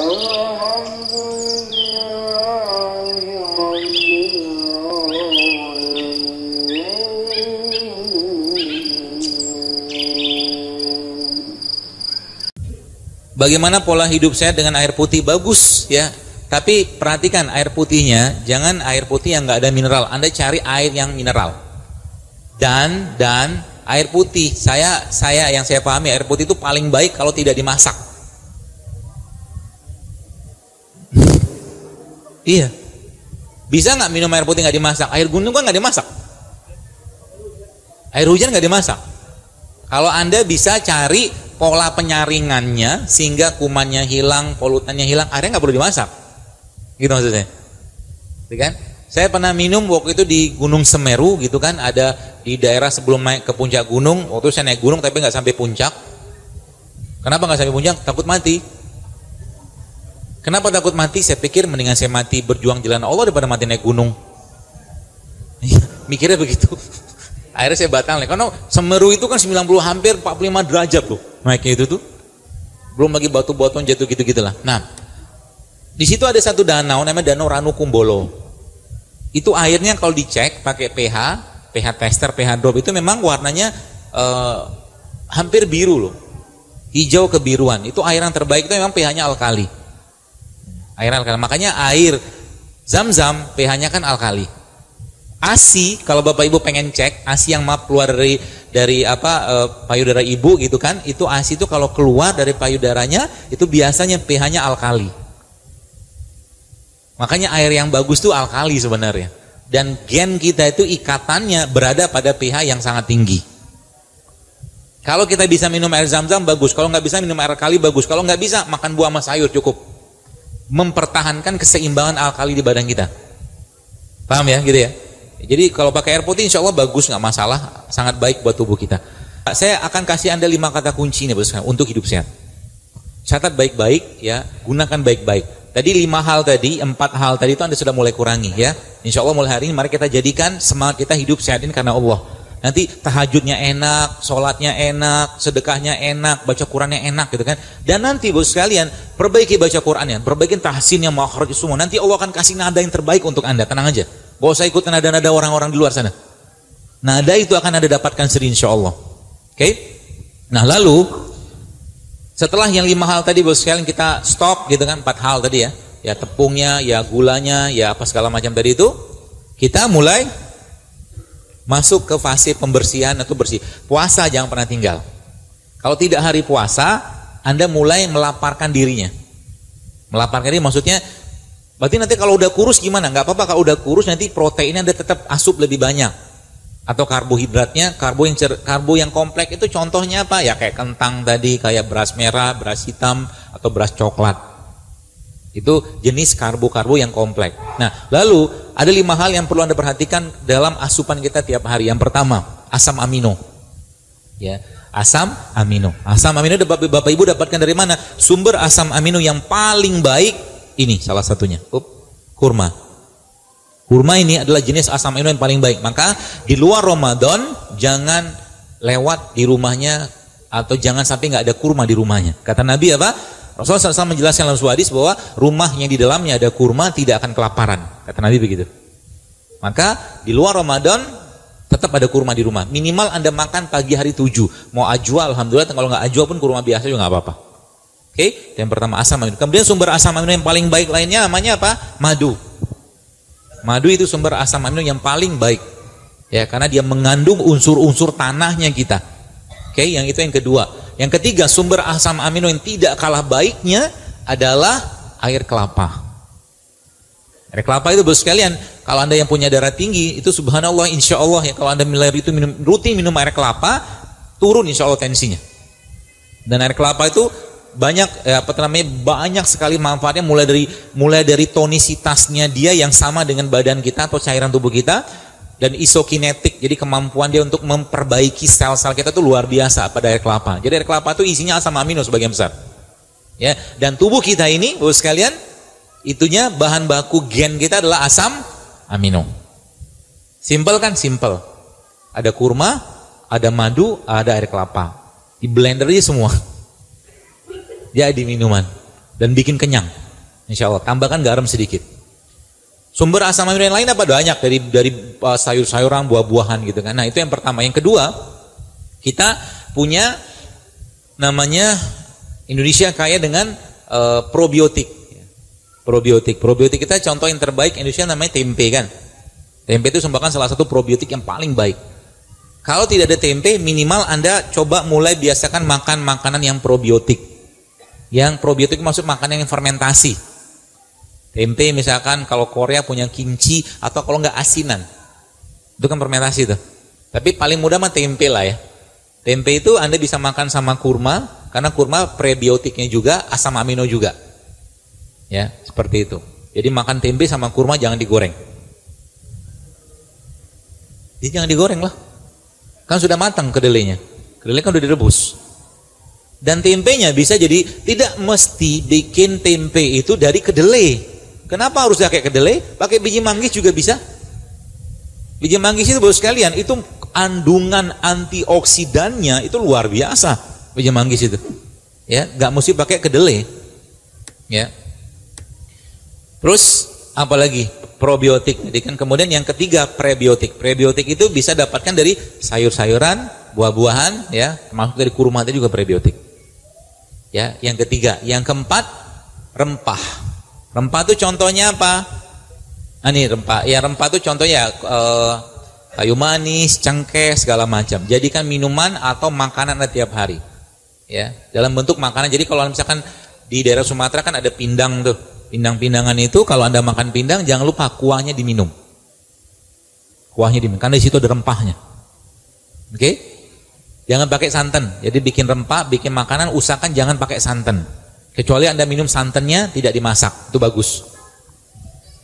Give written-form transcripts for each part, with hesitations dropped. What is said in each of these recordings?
Bagaimana pola hidup sehat dengan air putih? Bagus ya. Tapi perhatikan air putihnya, jangan air putih yang nggak ada mineral. Anda cari air yang mineral. Dan air putih, saya yang saya pahami air putih itu paling baik kalau tidak dimasak. Iya. Bisa nggak minum air putih nggak dimasak? Air gunung kan nggak dimasak. Air hujan nggak dimasak. Kalau Anda bisa cari pola penyaringannya sehingga kumannya hilang, polutannya hilang, airnya nggak perlu dimasak. Gitu maksudnya. Gitu kan? Saya pernah minum waktu itu di Gunung Semeru gitu kan, ada di daerah sebelum naik ke puncak gunung. Waktu itu saya naik gunung tapi nggak sampai puncak. Kenapa nggak sampai puncak? Takut mati. Kenapa takut mati? Saya pikir mendingan saya mati berjuang jalan Allah daripada mati naik gunung. Mikirnya begitu. Akhirnya saya batal nih, karena Semeru itu kan 90 hampir 45 derajat loh naiknya itu tuh. Belum lagi batu-batuan jatuh gitu-gitulah. Nah, di situ ada satu danau namanya Danau Ranukumbolo. Itu airnya kalau dicek pakai pH tester, pH drop itu memang warnanya hampir biru loh. Hijau kebiruan. Itu air yang terbaik itu memang pH-nya alkali. Air alkali. Makanya air Zam-Zam pH-nya kan alkali. ASI, kalau Bapak Ibu pengen cek, ASI yang keluar dari payudara ibu gitu kan, itu ASI itu kalau keluar dari payudaranya itu biasanya pH-nya alkali. Makanya air yang bagus tuh alkali sebenarnya. Dan gen kita itu ikatannya berada pada pH yang sangat tinggi. Kalau kita bisa minum air Zam-Zam bagus, kalau nggak bisa minum air alkali bagus, kalau nggak bisa makan buah sama sayur cukup. Mempertahankan keseimbangan alkali di badan kita. Paham ya, gitu ya? Jadi kalau pakai air putih insya Allah bagus, nggak masalah, sangat baik buat tubuh kita. Saya akan kasih Anda 5 kata kunci nih untuk hidup sehat. Catat baik-baik ya, gunakan baik-baik. Tadi 5 hal tadi, 4 hal tadi itu Anda sudah mulai kurangi ya. Insya Allah mulai hari ini mari kita jadikan semangat kita hidup sehat ini karena Allah. Nanti tahajudnya enak, sholatnya enak, sedekahnya enak, baca Qurannya enak gitu kan. Dan nanti bos sekalian, perbaiki baca Qurannya, perbaiki tahsinnya, makhraj semua. Nanti Allah akan kasih nada yang terbaik untuk Anda, tenang aja. Gak usah ikut nada-nada orang-orang di luar sana. Nada itu akan Anda dapatkan sendiri insya Allah. Oke? Nah lalu, setelah yang 5 hal tadi bos sekalian kita stop gitu kan, 4 hal tadi ya. Ya tepungnya, ya gulanya, ya apa segala macam tadi itu. Kita mulai masuk ke fase pembersihan atau bersih. Puasa jangan pernah tinggal. Kalau tidak hari puasa, Anda mulai melaparkan dirinya. Melaparkan diri maksudnya, berarti nanti kalau udah kurus gimana? Nggak apa-apa kalau udah kurus nanti proteinnya Anda tetap asup lebih banyak. Atau karbohidratnya, karbo yang kompleks itu contohnya apa? Ya kayak kentang tadi, kayak beras merah, beras hitam, atau beras coklat. Itu jenis karbo-karbo yang kompleks. Nah, lalu ada 5 hal yang perlu Anda perhatikan dalam asupan kita tiap hari. Yang pertama, asam amino. Ya, asam amino. Asam amino Bapak Ibu dapatkan dari mana? Sumber asam amino yang paling baik ini salah satunya. Kurma. Kurma ini adalah jenis asam amino yang paling baik. Maka di luar Ramadan jangan lewat di rumahnya atau jangan sampai nggak ada kurma di rumahnya. Kata Nabi apa? Rasulullah SAW menjelaskan dalam sebuah hadis bahwa rumah yang di dalamnya ada kurma tidak akan kelaparan. Kata Nabi begitu. Maka di luar Ramadan tetap ada kurma di rumah. Minimal Anda makan pagi hari 7. Mau ajwa alhamdulillah, kalau nggak ajwa pun kurma biasa juga nggak apa-apa. Oke, yang pertama asam amino. Kemudian sumber asam amino yang paling baik lainnya namanya apa? Madu. Madu itu sumber asam amino yang paling baik. Ya, karena dia mengandung unsur-unsur tanahnya kita. Oke, yang itu yang kedua. Yang ketiga, sumber asam amino yang tidak kalah baiknya adalah air kelapa. Air kelapa itu bos sekalian, kalau Anda yang punya darah tinggi, itu subhanallah insya Allah ya, kalau Anda rutin minum air kelapa, turun insya Allah tensinya. Dan air kelapa itu banyak banyak sekali manfaatnya, mulai dari tonisitasnya dia yang sama dengan badan kita atau cairan tubuh kita. Dan isokinetik, jadi kemampuan dia untuk memperbaiki sel-sel kita itu luar biasa pada air kelapa. Jadi air kelapa itu isinya asam amino sebagian besar. Ya, dan tubuh kita ini, Bapak sekalian, itunya bahan baku gen kita adalah asam amino. Simple kan? Simple. Ada kurma, ada madu, ada air kelapa. Di blender aja semua. Jadi minuman. dan bikin kenyang. Insya Allah, tambahkan garam sedikit. Sumber asam amino yang lain apa? Banyak dari sayur-sayuran, buah-buahan gitu kan. Nah, itu yang pertama. Yang kedua, kita punya namanya Indonesia kaya dengan probiotik. Probiotik kita contoh yang terbaik Indonesia namanya tempe kan. Tempe itu merupakan salah satu probiotik yang paling baik. Kalau tidak ada tempe, minimal Anda coba mulai biasakan makan makanan yang probiotik. Yang probiotik maksud makanan yang fermentasi. Tempe misalkan kalau Korea punya kimchi atau kalau nggak asinan. Itu kan fermentasi tuh. Tapi paling mudah mah tempe lah ya. Tempe itu Anda bisa makan sama kurma karena kurma prebiotiknya juga, asam amino juga. Ya, seperti itu. Jadi makan tempe sama kurma jangan digoreng. Jadi jangan digoreng lah. Kan sudah matang kedelainya. Kedelai kan udah direbus. Dan tempenya bisa jadi tidak mesti bikin tempe itu dari kedelai. Kenapa harus pakai kedelai? Pakai biji manggis juga bisa. Biji manggis itu Bapak sekalian, itu kandungan antioksidannya itu luar biasa. Biji manggis itu. Ya, nggak mesti pakai kedelai. Ya. Terus apalagi? Probiotik. Jadi kan kemudian yang ketiga prebiotik. Prebiotik itu bisa dapatkan dari sayur-sayuran, buah-buahan, ya, termasuk dari kurma itu juga prebiotik. Ya, yang ketiga, yang keempat rempah. Rempah itu contohnya apa? Ini rempah. Ya rempah itu contohnya kayu manis, cengkeh, segala macam. Jadikan minuman atau makanan tiap hari. Ya, dalam bentuk makanan. Jadi kalau misalkan di daerah Sumatera kan ada pindang tuh. Pindang-pindangan itu kalau Anda makan pindang jangan lupa kuahnya diminum. Kuahnya diminum karena di situ ada rempahnya. Oke? Jangan pakai santan. Jadi bikin rempah, bikin makanan usahakan jangan pakai santan. Kecuali Anda minum santannya tidak dimasak, itu bagus.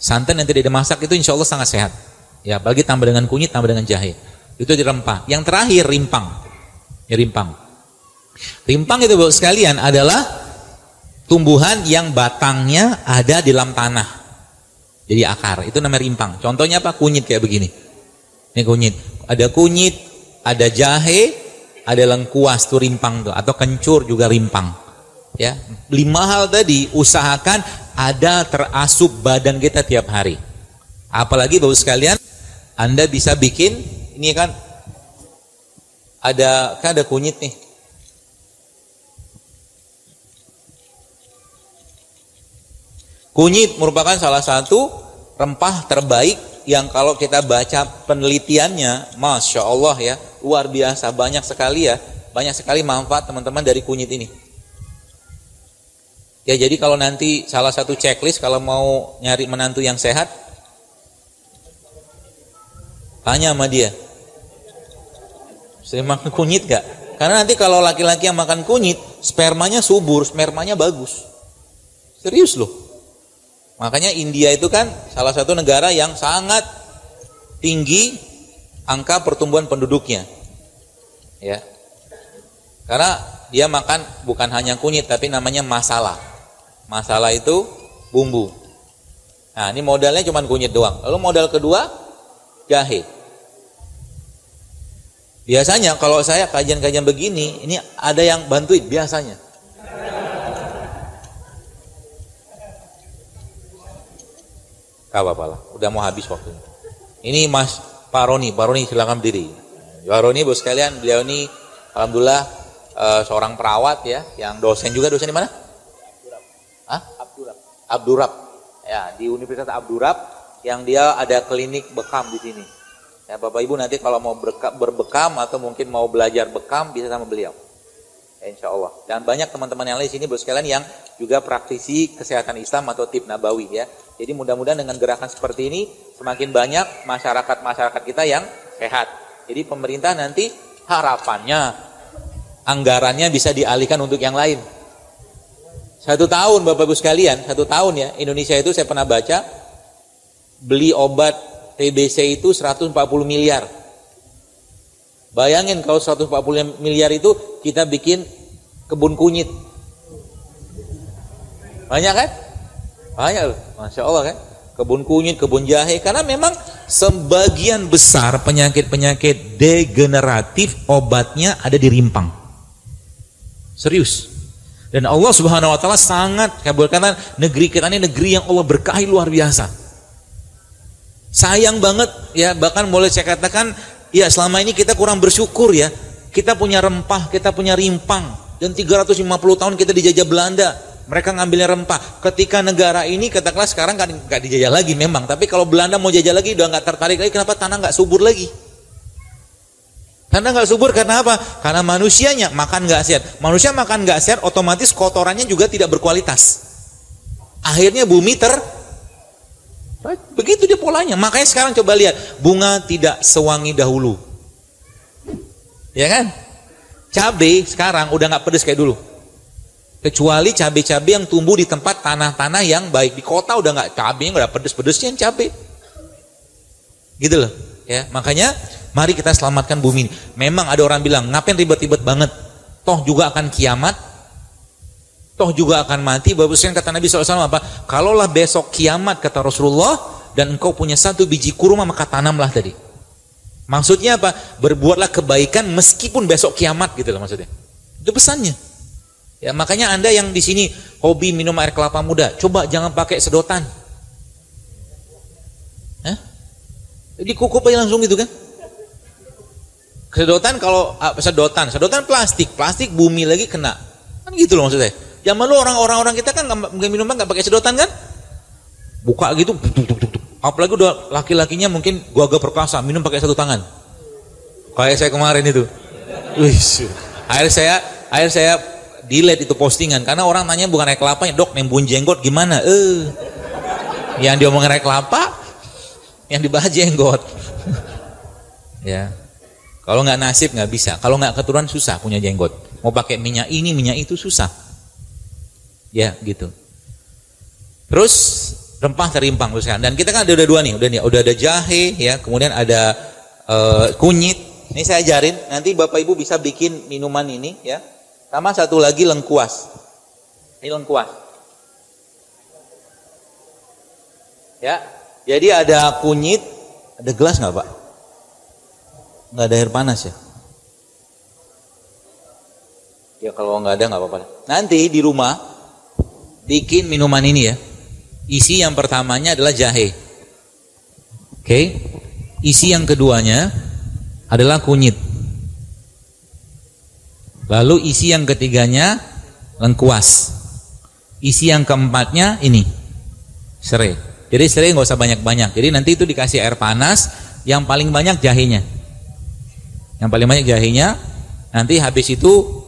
Santan yang tidak dimasak itu insya Allah sangat sehat. Ya, apalagi tambah dengan kunyit, tambah dengan jahe. Itu di rempah. Yang terakhir rimpang. Ya, rimpang. Rimpang itu Bapak sekalian adalah tumbuhan yang batangnya ada di dalam tanah. Jadi akar. Itu namanya rimpang. Contohnya apa? Kunyit kayak begini. Ini kunyit. Ada kunyit, ada jahe, ada lengkuas itu rimpang tuh. Atau kencur juga rimpang. Ya, 5 hal tadi usahakan ada terasup badan kita tiap hari. Apalagi Bapak sekalian, Anda bisa bikin ini kan ada kunyit nih. Kunyit merupakan salah satu rempah terbaik yang kalau kita baca penelitiannya, Masya Allah ya, luar biasa, banyak sekali manfaat teman-teman dari kunyit ini. Ya, jadi kalau nanti salah satu checklist kalau mau nyari menantu yang sehat, tanya sama dia, sering makan kunyit gak? Karena nanti kalau laki-laki yang makan kunyit, spermanya subur, spermanya bagus. Serius loh. Makanya India itu kan salah satu negara yang sangat tinggi angka pertumbuhan penduduknya. Ya. Karena dia makan bukan hanya kunyit tapi namanya masala. Masala itu bumbu. Nah, ini modalnya cuma kunyit doang. Lalu modal kedua, jahe. Biasanya kalau saya kajian-kajian begini, ini ada yang bantuin biasanya. Gak apa-apa lah, udah mau habis waktunya. Ini Mas Pak Roni silakan berdiri. Pak Roni bos sekalian, beliau ini alhamdulillah seorang perawat ya, yang dosen juga, dosen di mana? Abdurrab. Ya, di Universitas Abdurrab yang dia ada klinik bekam di sini. Ya, Bapak Ibu nanti kalau mau berbekam atau mungkin mau belajar bekam bisa sama beliau. Ya, insya Allah. Dan banyak teman-teman yang lain di sini bos sekalian yang juga praktisi kesehatan Islam atau tib nabawi ya. Jadi mudah-mudahan dengan gerakan seperti ini semakin banyak masyarakat kita yang sehat. Jadi pemerintah nanti harapannya anggarannya bisa dialihkan untuk yang lain. 1 tahun Bapak Ibu sekalian, 1 tahun ya, Indonesia itu saya pernah baca beli obat TBC itu 140 miliar. Bayangin kalau 140 miliar itu kita bikin kebun kunyit. Banyak kan? Banyak loh, Masya Allah kan? Kebun kunyit, kebun jahe, karena memang sebagian besar penyakit-penyakit degeneratif obatnya ada di rimpang. Serius. Dan Allah Subhanahu wa taala sangat, saya berkata, negeri kita ini negeri yang Allah berkahi luar biasa. Sayang banget ya, bahkan boleh saya katakan ya selama ini kita kurang bersyukur ya. Kita punya rempah, kita punya rimpang, dan 350 tahun kita dijajah Belanda. Mereka ngambilnya rempah. Ketika negara ini katakanlah sekarang kan nggak dijajah lagi memang, tapi kalau Belanda mau jajah lagi udah nggak tertarik lagi. Kenapa? Tanah nggak subur lagi. Tanah nggak subur karena apa? Karena manusianya makan nggak sehat. Manusia makan nggak sehat, otomatis kotorannya juga tidak berkualitas. Akhirnya bumi begitu dia polanya. Makanya sekarang coba lihat, bunga tidak sewangi dahulu. Ya kan? Cabai sekarang udah nggak pedes kayak dulu. Kecuali cabai-cabai yang tumbuh di tempat tanah-tanah yang baik. Di kota udah nggak, cabainya nggak pedes-pedesnya cabai. Gitu loh. Ya, makanya mari kita selamatkan bumi ini. Memang ada orang bilang, ngapain ribet-ribet banget? Toh juga akan kiamat, toh juga akan mati. Bagusnya kata Nabi SAW apa? Kalaulah besok kiamat, kata Rasulullah, dan engkau punya 1 biji kurma, maka tanamlah tadi. Maksudnya apa? Berbuatlah kebaikan meskipun besok kiamat, gitu loh maksudnya. Itu pesannya. Ya, makanya Anda yang di sini hobi minum air kelapa muda, coba jangan pakai sedotan. Dikukup aja langsung gitu kan. Sedotan kalau sedotan plastik bumi lagi kena. Kan gitu loh maksudnya. Zaman lu orang-orang kita kan nggak minuman nggak pakai sedotan kan? Buka gitu, apalagi udah laki-lakinya mungkin gua agak perkasa minum pakai satu tangan. Kayak saya kemarin itu. Akhir saya delete itu postingan karena orang nanya bukan air kelapanya, dok nembun jenggot gimana? Yang diomongin air kelapa, yang dibahas jenggot. Ya, kalau nggak nasib nggak bisa, kalau nggak keturunan susah punya jenggot. Mau pakai minyak ini minyak itu susah. Ya gitu. Terus rempah terimpang dan kita kan ada dua nih, udah ada jahe ya, kemudian ada kunyit. Ini saya ajarin, nanti Bapak Ibu bisa bikin minuman ini ya. Sama satu lagi lengkuas. Ini lengkuas. Ya. Jadi ada kunyit, ada gelas nggak Pak? Nggak ada air panas ya? Ya kalau nggak ada nggak apa-apa. Nanti di rumah bikin minuman ini ya. Isi yang pertamanya adalah jahe. Oke. Isi yang keduanya adalah kunyit. Lalu isi yang ketiganya lengkuas. Isi yang keempatnya ini serai. Jadi serai nggak usah banyak-banyak. Jadi nanti itu dikasih air panas, yang paling banyak jahenya. Yang paling banyak jahenya. Nanti habis itu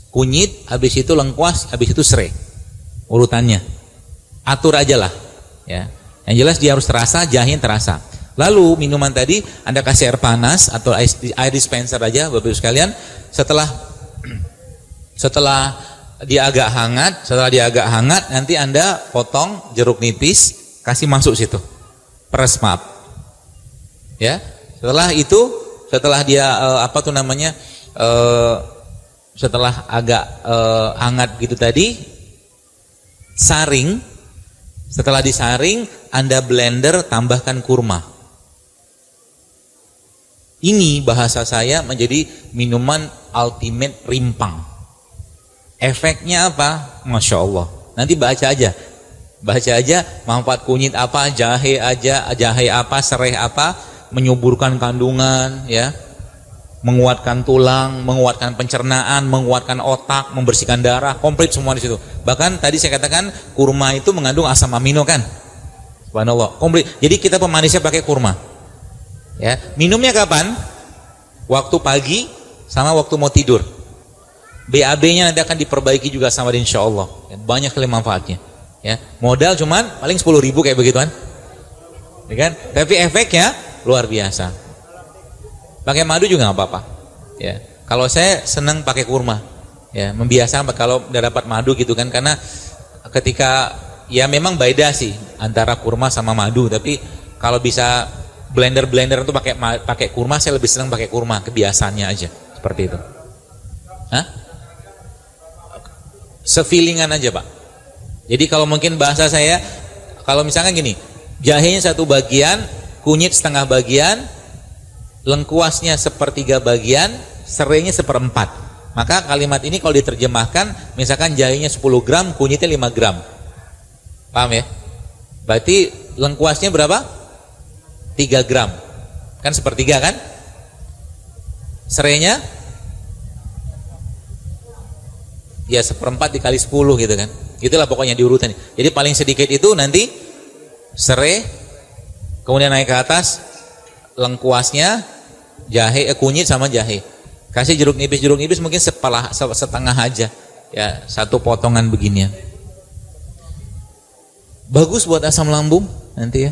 kunyit, habis itu lengkuas, habis itu serai. Urutannya. Atur aja lah. Ya. Yang jelas dia harus terasa, jahenya terasa. Lalu minuman tadi Anda kasih air panas atau air dispenser aja Bapak Ibu sekalian. Setelah dia agak hangat, nanti Anda potong jeruk nipis, kasih masuk situ. Peres maaf. Ya. Setelah itu, setelah dia setelah agak hangat gitu tadi, saring. Setelah disaring, Anda blender, tambahkan kurma. Ini bahasa saya menjadi minuman ultimate rimpang. Efeknya apa? Masya Allah. Nanti baca aja manfaat kunyit apa, jahe apa, serai apa, menyuburkan kandungan, ya, menguatkan tulang, menguatkan pencernaan, menguatkan otak, membersihkan darah, komplit semua di situ. Bahkan tadi saya katakan kurma itu mengandung asam amino kan, subhanallah, komplit. Jadi kita pemanisnya pakai kurma. Ya, minumnya kapan? Waktu pagi sama waktu mau tidur. BAB-nya nanti akan diperbaiki juga sama insya Allah. Ya, banyak sekali manfaatnya. Ya, modal cuman paling 10.000 kayak begituan. Ya kan? Tapi efeknya luar biasa. Pakai madu juga nggak apa-apa. Ya, kalau saya senang pakai kurma. Ya, membiasakan kalau udah dapat madu gitu kan, karena ketika ya memang beda sih antara kurma sama madu. Tapi kalau bisa blender itu pakai kurma, saya lebih senang pakai kurma, kebiasaannya aja seperti itu. Hah? Sefilingan aja Pak. Jadi kalau mungkin bahasa saya, kalau misalkan gini, jahenya 1 bagian, kunyit setengah bagian, lengkuasnya 1/3 bagian, serainya 1/4. Maka kalimat ini kalau diterjemahkan, misalkan jahenya 10 gram, kunyitnya 5 gram. Paham ya? Berarti lengkuasnya berapa? 3 gram. Kan sepertiga kan? Serainya? Ya 1/4 dikali 10 gitu kan. Itulah pokoknya diurutan. Jadi paling sedikit itu nanti serai, kemudian naik ke atas, lengkuasnya, jahe, kunyit sama jahe. Kasih jeruk nipis mungkin setengah aja. Ya, 1 potongan beginian. Bagus buat asam lambung nanti ya.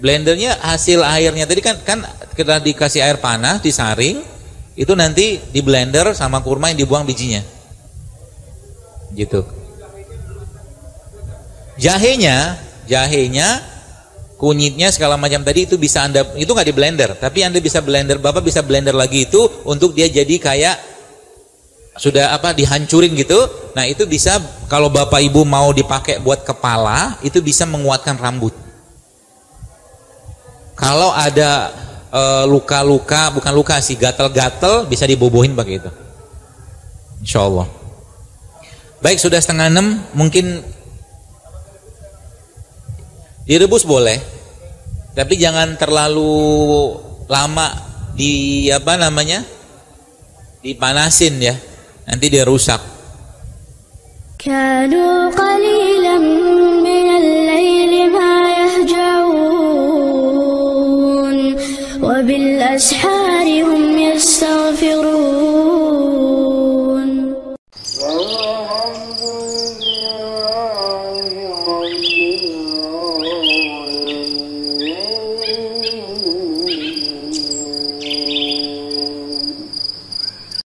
Blendernya hasil airnya tadi kan kita dikasih air panas, disaring, itu nanti di blender sama kurma yang dibuang bijinya. Gitu. Jahenya, kunyitnya segala macam tadi itu bisa Anda, itu nggak di blender, tapi Anda bisa blender, Bapak bisa blender lagi itu untuk dia jadi kayak sudah dihancurin gitu. Nah, itu bisa kalau Bapak Ibu mau dipakai buat kepala, itu bisa menguatkan rambut. Kalau ada luka-luka, bukan luka sih, gatel-gatel, bisa dibobohin pakai itu. Insya Allah. Baik, sudah 5:30, mungkin direbus boleh, tapi jangan terlalu lama dipanasin ya, nanti dia rusak.